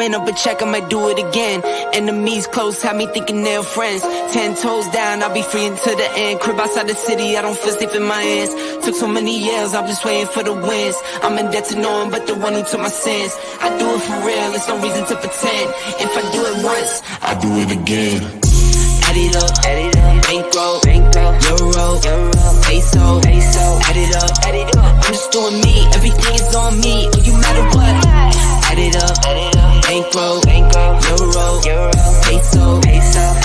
ran up a check, I might do it again. Enemies close, have me thinking they're friends. 10 toes down, I'll be free until the end. Crib outside the city, I don't feel safe in my hands. Took so many years, I'm just waiting for the wins. I'm in debt to no one but the one who took my sins. I do it for real, there's no reason to pretend. If I do it once, I'll do it again. Add it up, bankroll, euro, peso, add it up, I'm just doing me, everything is on me, oh, you matter what. Add it up, bankroll, euro, peso,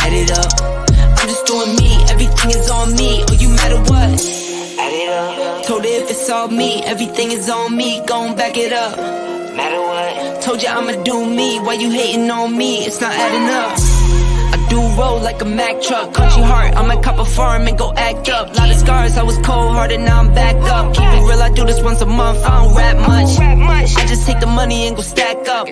add it up, I'm just doing me, everything is on me, oh, you matter what. Add it up, told her if it's all me, everything is on me, gon' back it up. Matter what, told you I'ma do me, why you hating on me, it's not adding up. I do roll like a Mack truck, country heart, I might cop a farm and go act up. Lot of scars, I was cold-hearted, now I'm back up. Keep it real, I do this once a month, I don't rap much. I just take the money and go stack up.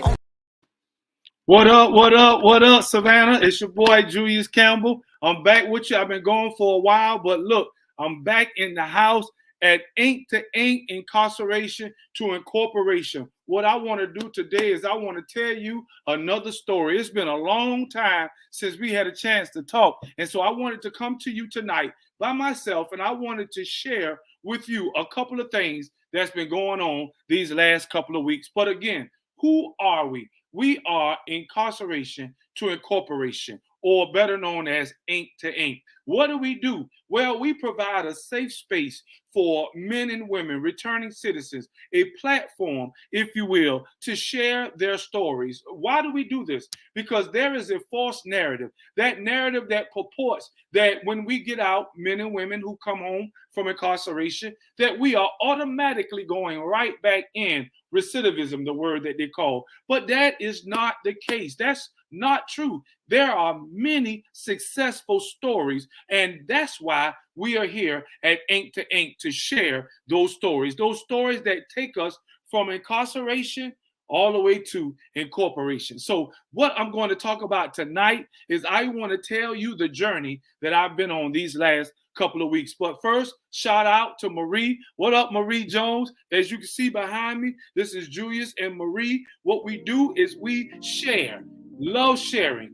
What up, Savannah? It's your boy, Julius Campbell. I'm back with you. I've been gone for a while, but look, I'm back in the house at Ink to Ink, Incarceration to Incorporation. What I want to do today is I want to tell you another story. It's been a long time since we had a chance to talk. And so I wanted to come to you tonight by myself, and I wanted to share with you a couple of things that's been going on these last couple of weeks. But again, who are we? We are Incarceration to Incorporation, or better known as Ink to Ink. What do? Well, we provide a safe space for men and women, returning citizens, a platform, if you will, to share their stories. Why do we do this? Because there is a false narrative, that narrative that purports that when we get out, men and women who come home from incarceration, that we are automatically going right back in recidivism, the word that they call. But that is not the case. That's not true. There are many successful stories, and that's why we are here at Ink to Ink to share those stories that take us from incarceration all the way to incorporation. So what I'm going to talk about tonight is I want to tell you the journey that I've been on these last couple of weeks. But first, shout out to Marie. What up, Marie Jones? As you can see behind me, this is Julius and Marie. What we do is we share. Love sharing.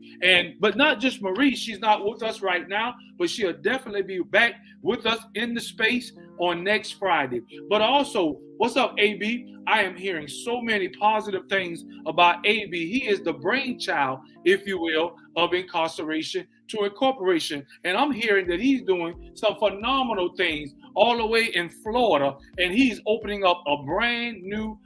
But not just Marie, she's not with us right now, but she'll definitely be back with us in the space on next Friday. But also, what's up, AB? I am hearing so many positive things about AB. He is the brainchild, if you will, of Incarceration to Incorporation. And I'm hearing that he's doing some phenomenal things all the way in Florida, and he's opening up a brand new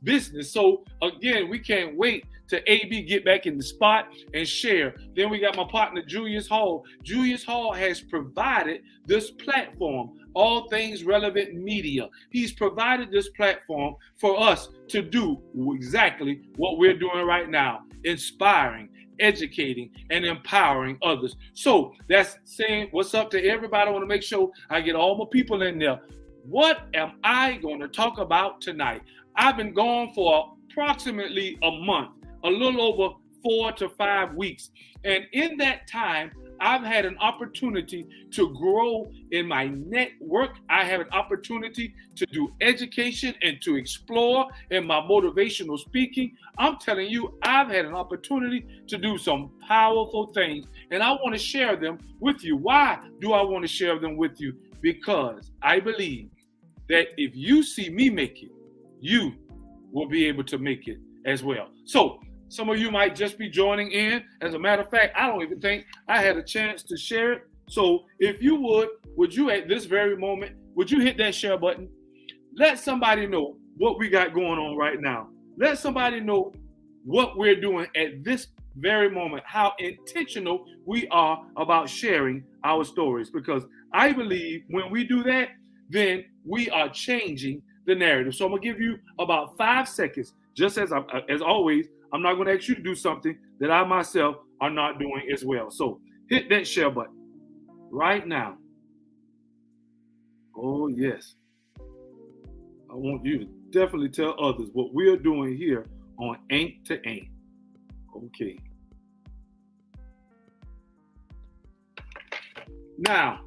business. So again, we can't wait to AB get back in the spot and share. Then we got my partner, Julius Hall. Julius Hall has provided this platform, All Things Relevant Media. He's provided this platform for us to do exactly what we're doing right now, inspiring, educating, and empowering others. So that's saying what's up to everybody. I want to make sure I get all my people in there. What am I going to talk about tonight? I've been gone for approximately a month, a little over 4 to 5 weeks. And in that time, I've had an opportunity to grow in my network. I have an opportunity to do education and to explore in my motivational speaking. I'm telling you, I've had an opportunity to do some powerful things, and I want to share them with you. Why do I want to share them with you? Because I believe that if you see me make it, you will be able to make it as well. So some of you might just be joining in. As a matter of fact, I don't even think I had a chance to share it. So if you would you at this very moment, would you hit that share button? Let somebody know what we got going on right now. Let somebody know what we're doing at this very moment, how intentional we are about sharing our stories. Because I believe when we do that, then we are changing the narrative. So I'm gonna give you about 5 seconds, just as always. I'm not gonna ask you to do something that I myself are not doing as well. So hit that share button right now. Oh yes. I want you to definitely tell others what we're doing here on Ink to Ink. Okay. Now,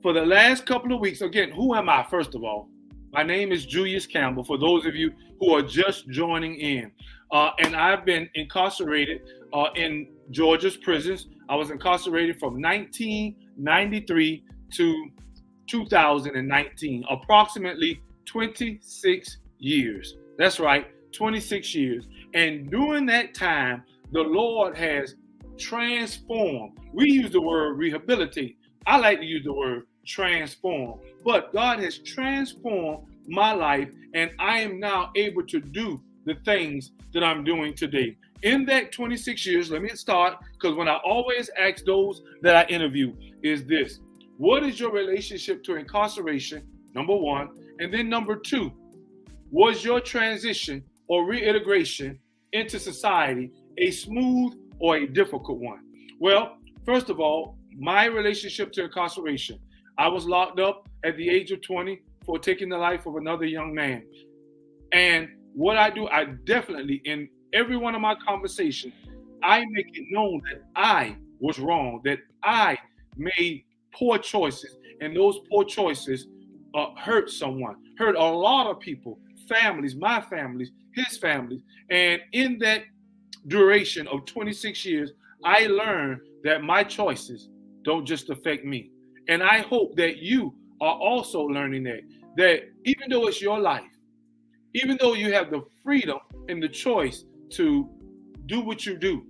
for the last couple of weeks, again, who am I, first of all? My name is Julius Campbell, for those of you who are just joining in. And I've been incarcerated in Georgia's prisons. I was incarcerated from 1993 to 2019, approximately 26 years. That's right, 26 years. And during that time, the Lord has transformed. We use the word rehabilitate. I like to use the word transform. But God has transformed my life, and I am now able to do the things that I'm doing today. In that 26 years, let me start, because when I always ask those that I interview is this: what is your relationship to incarceration? Number one. And then number two, was your transition or reintegration into society a smooth or a difficult one? Well, first of all, my relationship to incarceration. I was locked up at the age of 20 for taking the life of another young man. And what I do, I definitely, in every one of my conversations, I make it known that I was wrong, that I made poor choices, and those poor choices hurt someone, hurt a lot of people, families, my families, his families. And in that duration of 26 years, I learned that my choices don't just affect me. And I hope that you are also learning that even though it's your life, even though you have the freedom and the choice to do what you do,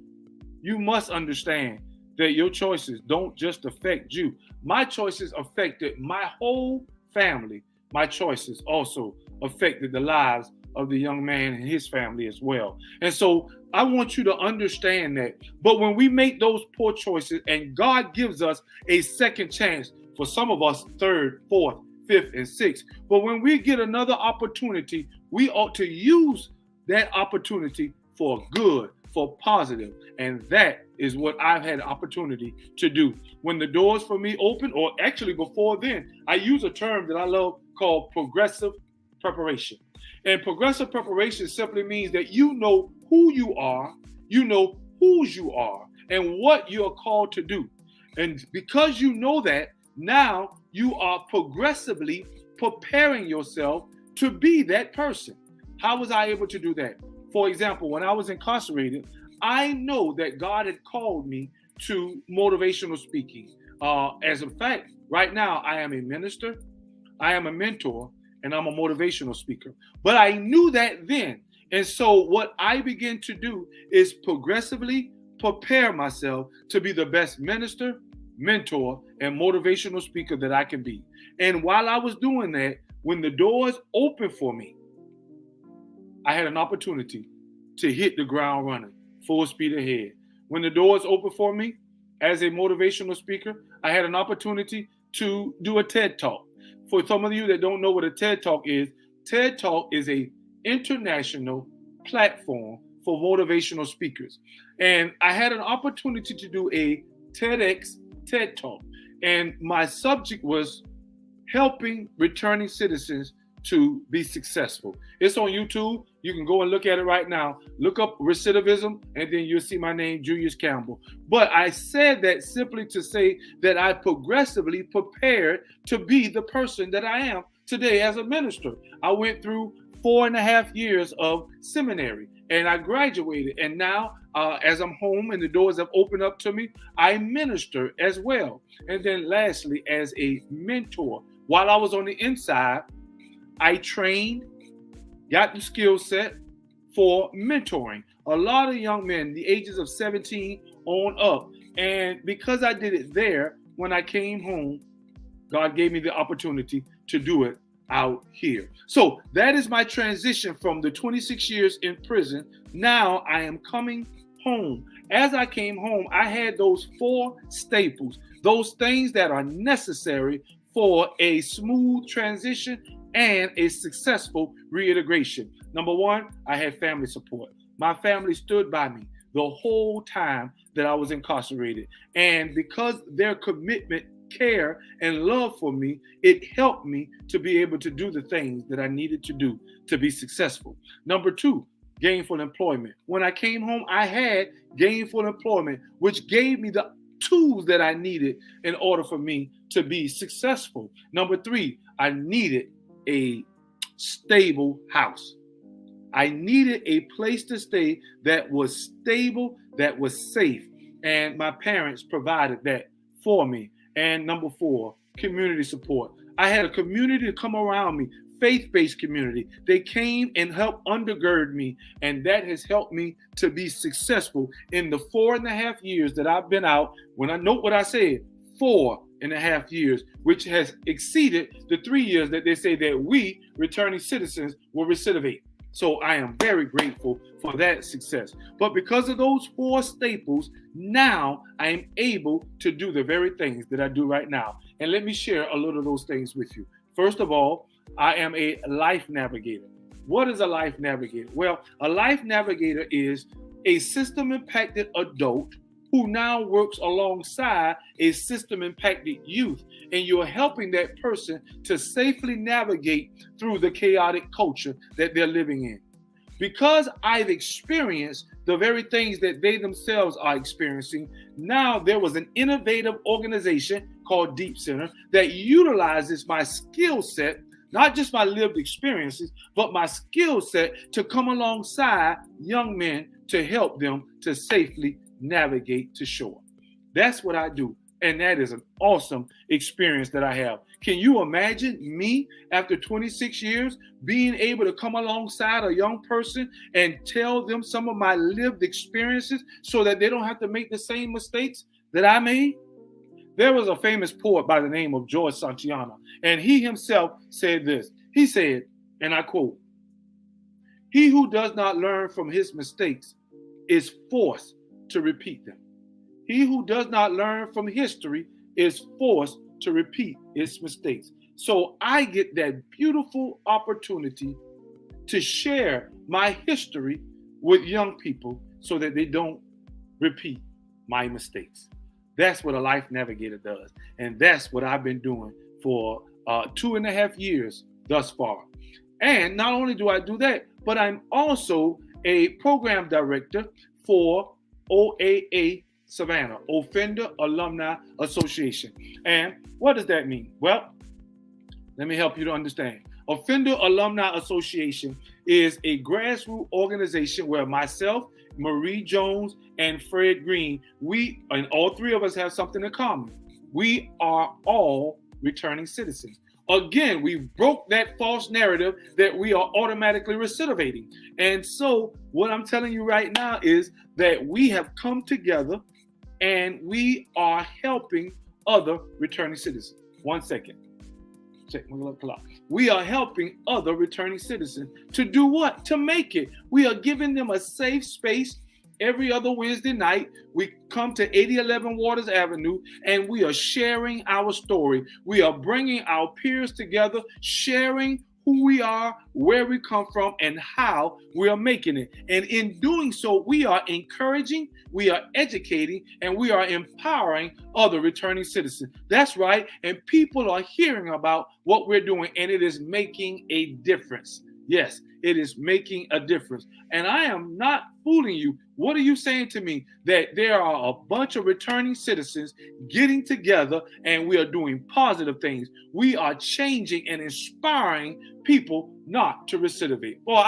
you must understand that your choices don't just affect you. My choices affected my whole family. My choices also affected the lives of the young man and his family as well. And so I want you to understand that. But when we make those poor choices, and God gives us a second chance, for some of us, third, fourth, fifth, and sixth. But when we get another opportunity, we ought to use that opportunity for good, for positive. And that is what I've had opportunity to do. When the doors for me open, or actually before then, I use a term that I love called progressive preparation. And progressive preparation simply means that you know who you are, you know whose you are, and what you are called to do. And because you know that, now you are progressively preparing yourself to be that person. How was I able to do that? For example, when I was incarcerated, I know that God had called me to motivational speaking. As a fact, right now, I am a minister, I am a mentor, and I'm a motivational speaker. But I knew that then. And so what I began to do is progressively prepare myself to be the best minister, mentor, and motivational speaker that I can be. And while I was doing that, when the doors opened for me, I had an opportunity to hit the ground running, full speed ahead. When the doors opened for me as a motivational speaker, I had an opportunity to do a TED Talk. For some of you that don't know what a TED Talk is an international platform for motivational speakers. And I had an opportunity to do a TEDx TED Talk. And my subject was helping returning citizens to be successful. It's on YouTube. You can go and look at it right now. Look up recidivism, and then you'll see my name, Julius Campbell. But I said that simply to say that I progressively prepared to be the person that I am today as a minister. I went through 4.5 years of seminary, and I graduated. And now, as I'm home and the doors have opened up to me, I minister as well. And then lastly, as a mentor. While I was on the inside, I trained, got the skill set for mentoring a lot of young men, the ages of 17 on up. And because I did it there, when I came home, God gave me the opportunity to do it out here. So that is my transition from the 26 years in prison. Now I am coming home. As I came home, I had those 4 staples, those things that are necessary for a smooth transition and a successful reintegration. Number 1, I had family support. My family stood by me the whole time that I was incarcerated. And because their commitment, care, and love for me, it helped me to be able to do the things that I needed to do to be successful. Number 2, gainful employment. When I came home, I had gainful employment, which gave me the tools that I needed in order for me to be successful. Number 3, I needed a stable house. I needed a place to stay that was stable, that was safe. And my parents provided that for me. And number 4, community support. I had a community to come around me, faith-based community. They came and helped undergird me, and that has helped me to be successful in the 4.5 years that I've been out. When I note what I said, 4.5 years, which has exceeded the 3 years that they say that we, returning citizens, will recidivate. So I am very grateful for that success. But because of those 4 staples, now I am able to do the very things that I do right now. And let me share a little of those things with you. First of all, I am a life navigator. What is a life navigator? Well, a life navigator is a system-impacted adult who now works alongside a system-impacted youth, and you're helping that person to safely navigate through the chaotic culture that they're living in. Because I've experienced the very things that they themselves are experiencing, now there was an innovative organization called Deep Center that utilizes my skill set, not just my lived experiences, but my skill set to come alongside young men to help them to safely navigate to shore. That's what I do. And that is an awesome experience that I have. Can you imagine me after 26 years being able to come alongside a young person and tell them some of my lived experiences so that they don't have to make the same mistakes that I made? There was a famous poet by the name of George Santayana, and he himself said this. He said, and I quote, "He who does not learn from his mistakes is forced to repeat them. He who does not learn from history is forced to repeat its mistakes." So I get that beautiful opportunity to share my history with young people so that they don't repeat my mistakes. That's what a life navigator does. And that's what I've been doing for 2.5 years thus far. And not only do I do that, but I'm also a program director for OAA Savannah, Offender Alumni Association. And what does that mean? Well, let me help you to understand. Offender Alumni Association is a grassroots organization where myself, Marie Jones, and Fred Green, we, and all 3 of us have something in common. We are all returning citizens. Again, we broke that false narrative that we are automatically recidivating. And so what I'm telling you right now is that we have come together and we are helping other returning citizens. 1 second. Check my little clock. We are helping other returning citizens to do what? To make it. We are giving them a safe space. Every other Wednesday night, we come to 8011 Waters Avenue and we are sharing our story. We are bringing our peers together, sharing who we are, where we come from, and how we are making it. And in doing so, we are encouraging, we are educating, and we are empowering other returning citizens. That's right. And people are hearing about what we're doing, and it is making a difference. Yes, it is making a difference. And I am not fooling you. What are you saying to me? That there are a bunch of returning citizens getting together and we are doing positive things. We are changing and inspiring people not to recidivate. Well,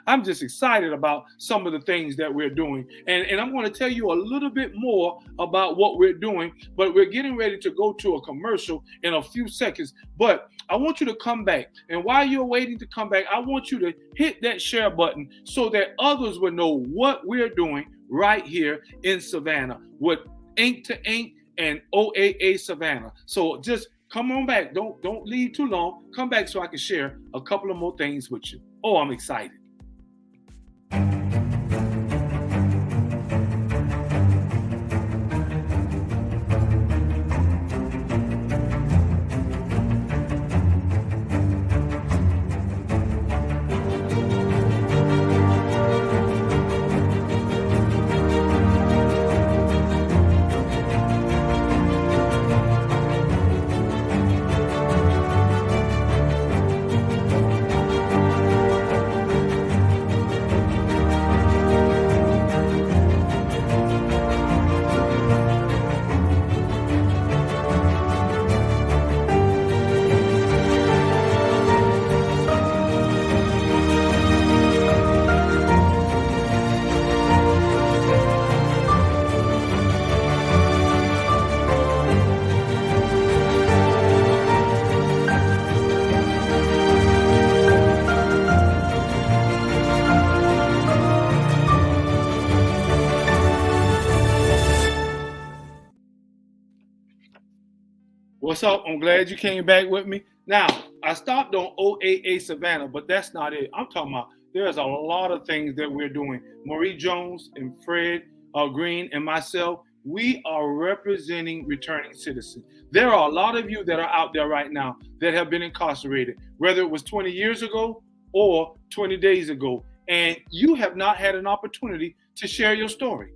I'm just excited about some of the things that we're doing. And I'm going to tell you a little bit more about what we're doing, but we're getting ready to go to a commercial in a few seconds. But I want you to come back. And while you're waiting to come back, I want you to hit that share button so that others will know what we're doing right here in Savannah with Ink to Ink and OAA Savannah. So just come on back. Don't leave too long. Come back so I can share a couple of more things with you. Oh, I'm excited. What's up? I'm glad you came back with me. Now, I stopped on OAA Savannah, but that's not it. I'm talking about there's a lot of things that we're doing. Marie Jones and Fred Green and myself, we are representing returning citizens. There are a lot of you that are out there right now that have been incarcerated, whether it was 20 years ago or 20 days ago, and you have not had an opportunity to share your story.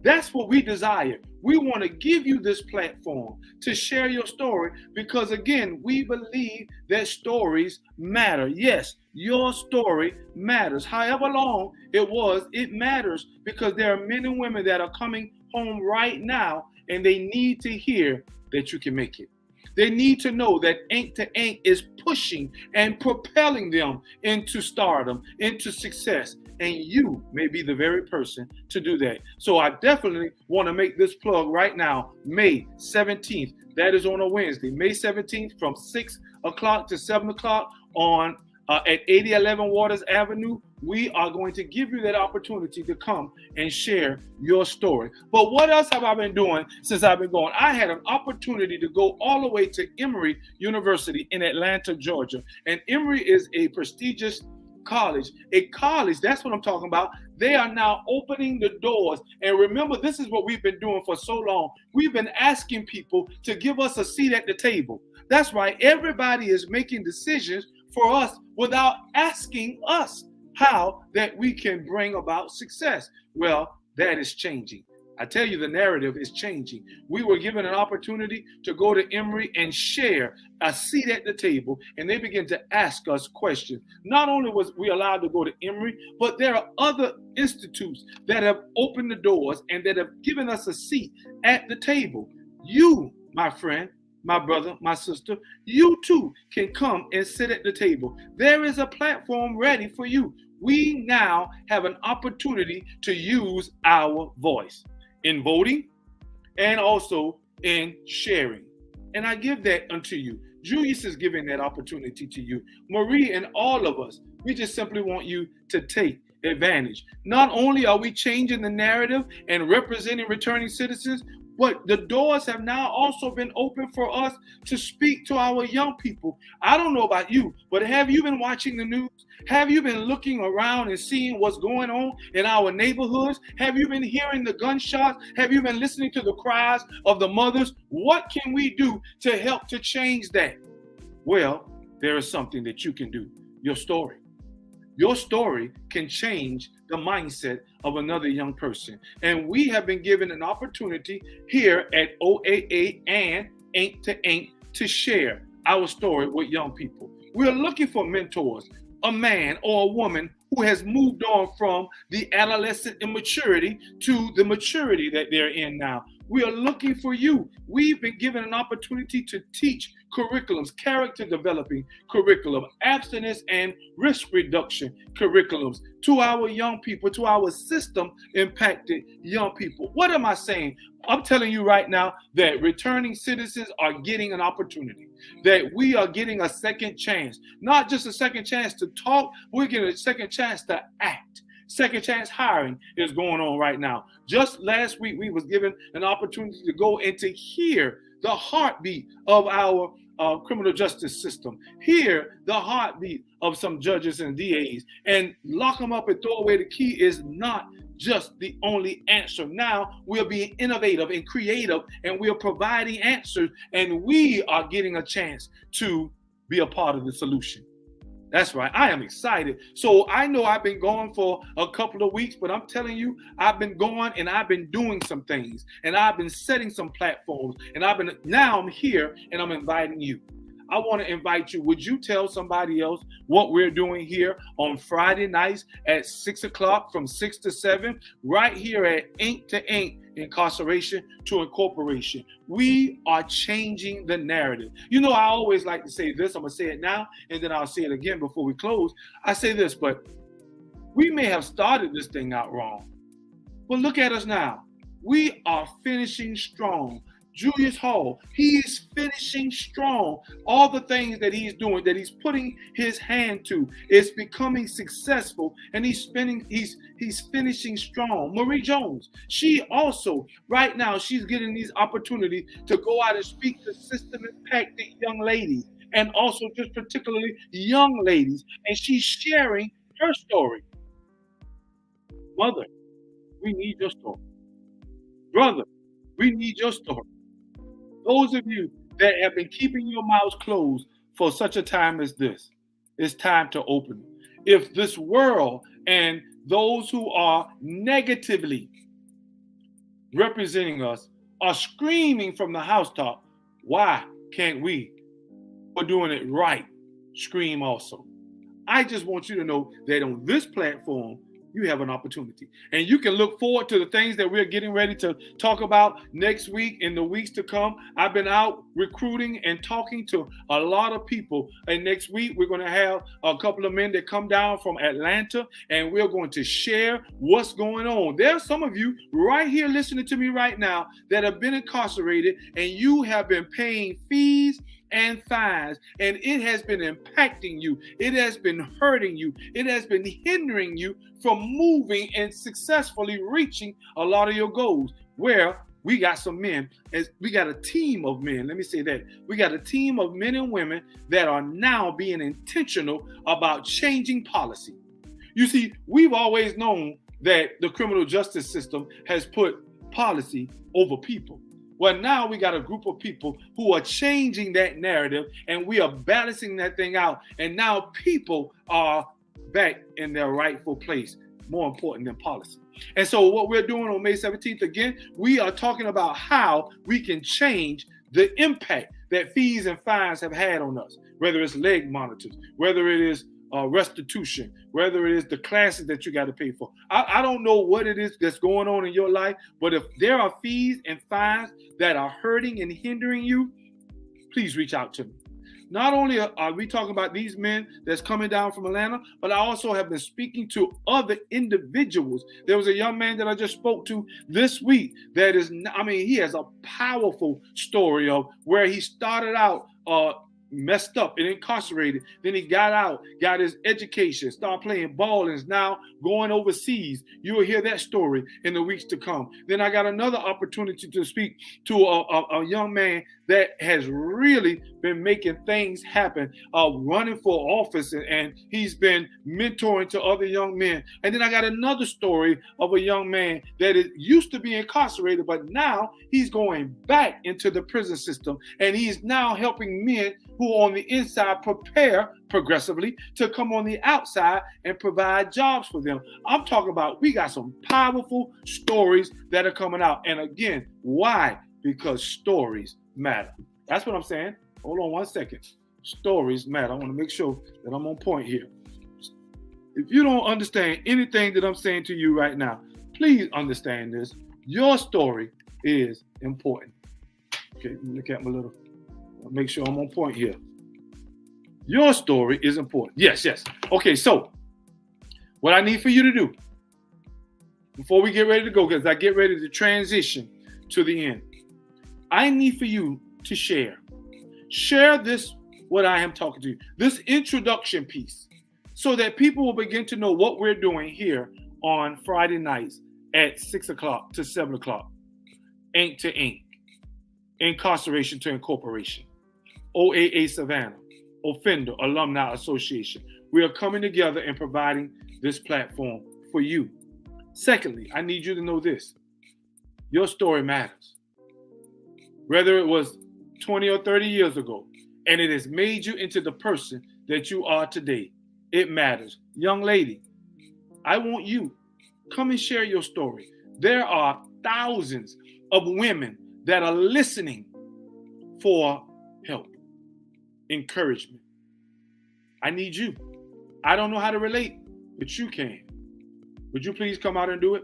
That's what we desire. We want to give you this platform to share your story because, again, we believe that stories matter. Yes, your story matters. However long it matters because there are men and women that are coming home right now and they need to hear that you can make it. They need to know that Ink to Ink is pushing and propelling them into stardom, into success. And you may be the very person to do that. So I definitely want to make this plug right now, May 17th. That is on a Wednesday, May 17th from 6 o'clock to 7 o'clock on at 8011 Waters Avenue. We are going to give you that opportunity to come and share your story. But what else have I been doing since I've been going? I had an opportunity to go all the way to Emory University in Atlanta, Georgia. And Emory is a prestigious college, that's what I'm talking about. They are now opening the doors. And remember, this is what we've been doing for so long. We've been asking people to give us a seat at the table. That's right. Everybody is making decisions for us without asking us how that we can bring about success. Well, that is changing. I tell you, the narrative is changing. We were given an opportunity to go to Emory and share a seat at the table, and they began to ask us questions. Not only was we allowed to go to Emory, but there are other institutes that have opened the doors and that have given us a seat at the table. You, my friend, my brother, my sister, you too can come and sit at the table. There is a platform ready for you. We now have an opportunity to use our voice in voting and also in sharing. And I give that unto you. Julius is giving that opportunity to you. Marie and all of us, we just simply want you to take advantage. Not only are we changing the narrative and representing returning citizens, but the doors have now also been opened for us to speak to our young people. I don't know about you, but have you been watching the news? Have you been looking around and seeing what's going on in our neighborhoods? Have you been hearing the gunshots? Have you been listening to the cries of the mothers? What can we do to help to change that? Well, there is something that you can do. Your story. Your story can change the mindset of another young person. And we have been given an opportunity here at OAA and Ink to Ink to share our story with young people. We're looking for mentors, a man or a woman who has moved on from the adolescent immaturity to the maturity that they're in now. We are looking for you. We've been given an opportunity to teach curriculums, character developing curriculum, abstinence and risk reduction curriculums to our young people, to our system impacted young people. What am I saying? I'm telling you right now that returning citizens are getting an opportunity, that we are getting a second chance, not just a second chance to talk, we're getting a second chance to act. Second chance hiring is going on right now. Just last week, we was given an opportunity to go and to hear the heartbeat of our criminal justice system, hear the heartbeat of some judges and DAs, and lock them up and throw away the key is not just the only answer. Now we're being innovative and creative, and we're providing answers, and we are getting a chance to be a part of the solution. That's right. I am excited. So I know I've been gone for a couple of weeks, but I'm telling you, I've been going and I've been doing some things and I've been setting some platforms and now I'm here and I'm inviting you. I want to invite you. Would you tell somebody else what we're doing here on Friday nights at 6 o'clock from 6 to 7, right here at Ink to Ink, Incarceration to Incorporation. We are changing the narrative. You know, I always like to say this. I'm going to say it now, and then I'll say it again before we close. I say this, but we may have started this thing out wrong. But look at us now. We are finishing strong. Julius Hall, he is finishing strong. All the things that he's doing, that he's putting his hand to, is becoming successful, and he's finishing strong. Marie Jones, she also right now she's getting these opportunities to go out and speak to system impacted young ladies, and also just particularly young ladies, and she's sharing her story. Mother, we need your story. Brother, we need your story. Those of you that have been keeping your mouths closed for such a time as this, it's time to open it. If this world and those who are negatively representing us are screaming from the housetop, why can't we, for doing it right, scream also? I just want you to know that on this platform, you have an opportunity. And you can look forward to the things that we're getting ready to talk about next week, in the weeks to come. I've been out recruiting and talking to a lot of people. And next week, we're going to have a couple of men that come down from Atlanta, and we're going to share what's going on. There are some of you right here listening to me right now that have been incarcerated, and you have been paying fees and fines, and it has been impacting you. It has been hurting you. It has been hindering you from moving and successfully reaching a lot of your goals. Where we got some men, as we got a team of men, let me say that. We got a team of men and women that are now being intentional about changing policy. You see, we've always known that the criminal justice system has put policy over people. Well, now we got a group of people who are changing that narrative, and we are balancing that thing out. And now people are back in their rightful place, more important than policy. And so what we're doing on May 17th, again, we are talking about how we can change the impact that fees and fines have had on us, whether it's leg monitors, whether it is restitution, whether it is the classes that you got to pay for. I don't know what it is that's going on in your life, but if there are fees and fines that are hurting and hindering you, please reach out to me. Not only are we talking about these men that's coming down from Atlanta, but I also have been speaking to other individuals. There was a young man that I just spoke to this week that is, he has a powerful story of where he started out messed up and incarcerated. Then he got out, got his education, started playing ball, and is now going overseas. You will hear that story in the weeks to come. Then I got another opportunity to speak to a young man that has really been making things happen, running for office, and he's been mentoring to other young men. And then I got another story of a young man that used to be incarcerated, but now he's going back into the prison system, and he's now helping men who on the inside prepare progressively to come on the outside and provide jobs for them. I'm talking about, we got some powerful stories that are coming out. And again, why? Because stories matter. That's what I'm saying. Hold on one second. Stories matter. I want to make sure that I'm on point here. If you don't understand anything that I'm saying to you right now, please understand this. Your story is important. Okay, let me look at my little, make sure I'm on point here. Your story is important. Yes. Okay, so what I need for you to do before we get ready to go, because I get ready to transition to the end, I need for you to share this, what I am talking to you, this introduction piece, so that people will begin to know what we're doing here on Friday nights at 6 o'clock to 7 o'clock. Ink to Ink, Incarceration to Incorporation, OAA Savannah, Offender Alumni Association. We are coming together and providing this platform for you. Secondly, I need you to know this. Your story matters. Whether it was 20 or 30 years ago, and it has made you into the person that you are today, it matters. Young lady, I want you, come and share your story. There are thousands of women that are listening for help, encouragement. I need you. I don't know how to relate, but you can. Would you please come out and do it?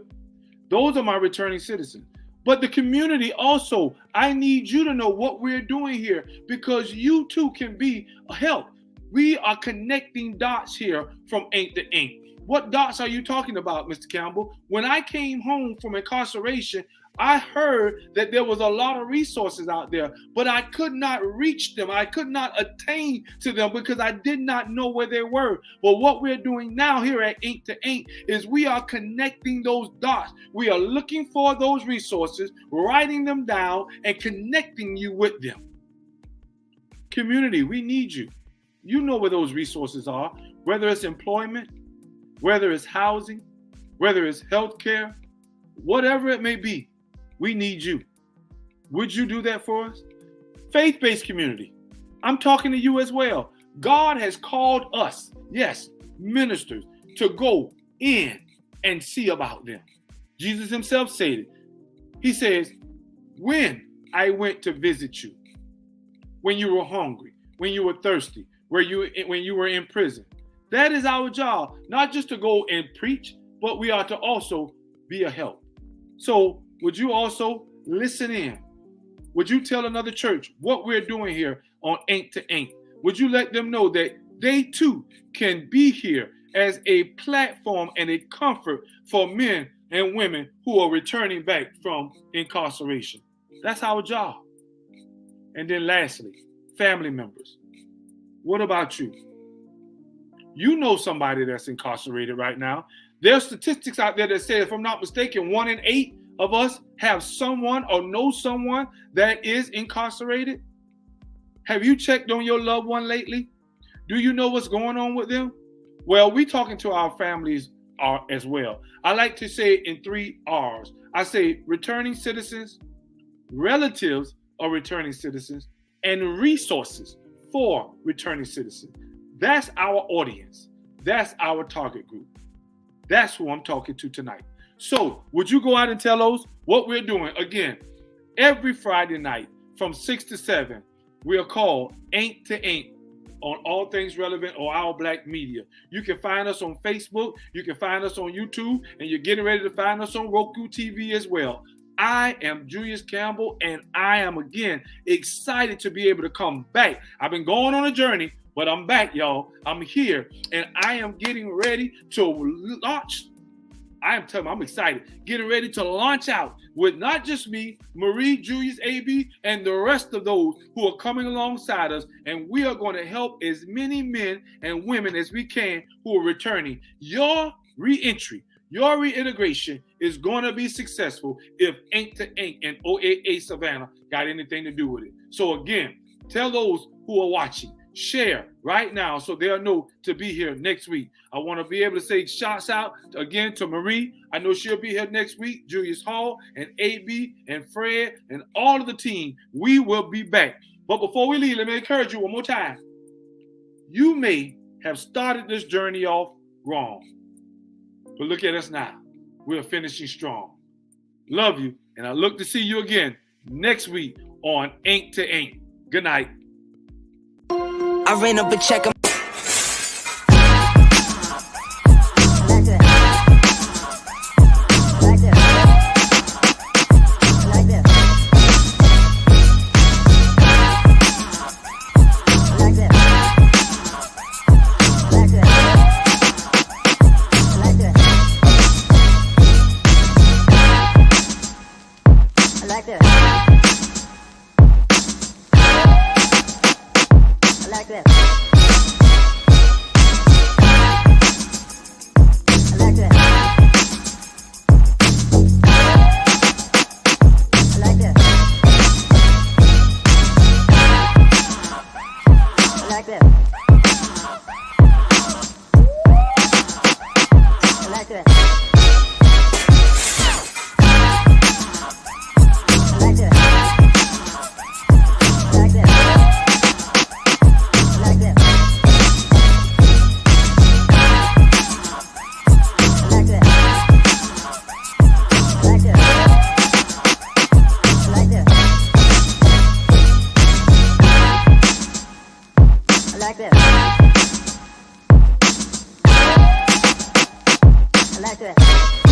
Those are my returning citizens. But the community also, I need you to know what we're doing here, because you too can be a help. We are connecting dots here from Ink to Ink. What dots are you talking about, Mr. Campbell? When I came home from incarceration, I heard that there was a lot of resources out there, but I could not reach them. I could not attain to them because I did not know where they were. But what we're doing now here at Ink to Ink is we are connecting those dots. We are looking for those resources, writing them down, and connecting you with them. Community, we need you. You know where those resources are, whether it's employment, whether it's housing, whether it's healthcare, whatever it may be. We need you. Would you do that for us? Faith-based community. I'm talking to you as well. God has called us, yes, ministers, to go in and see about them. Jesus himself said it. He says, when I went to visit you, when you were hungry, when you were thirsty, when you were in prison. That is our job, not just to go and preach, but we are to also be a help. So would you also listen in? Would you tell another church what we're doing here on Ink to Ink? Would you let them know that they too can be here as a platform and a comfort for men and women who are returning back from incarceration? That's our job. And then lastly, family members. What about you? You know somebody that's incarcerated right now. There are statistics out there that say, if I'm not mistaken, 1 in 8 of us have someone or know someone that is incarcerated. Have you checked on your loved one lately? Do you know what's going on with them? Well, we're talking to our families as well. I like to say it in 3 R's. I say returning citizens, relatives of returning citizens, and resources for returning citizens. That's our audience. That's our target group. That's who I'm talking to tonight. So would you go out and tell those what we're doing? Again, every Friday night from 6 to 7, we are called Ink to Ink on all things relevant or our Black media. You can find us on Facebook. You can find us on YouTube. And you're getting ready to find us on Roku TV as well. I am Julius Campbell, and I am, again, excited to be able to come back. I've been going on a journey, but I'm back, y'all. I'm here, and I am getting ready to launch. I'm excited. Getting ready to launch out with not just me, Marie, Julius, AB, and the rest of those who are coming alongside us, and we are going to help as many men and women as we can who are returning. Your reentry, your reintegration is going to be successful if Ink to Ink and OAA Savannah got anything to do with it. So again, tell those who are watching, share right now so they'll know to be here next week. I want to be able to say shouts out again to Marie. I know she'll be here next week. Julius Hall and AB and Fred and all of the team. We will be back. But before we leave, let me encourage you one more time. You may have started this journey off wrong, but look at us now. We're finishing strong. Love you, and I look to see you again next week on Ink to Ink. Good night. I ran up a check. I like that.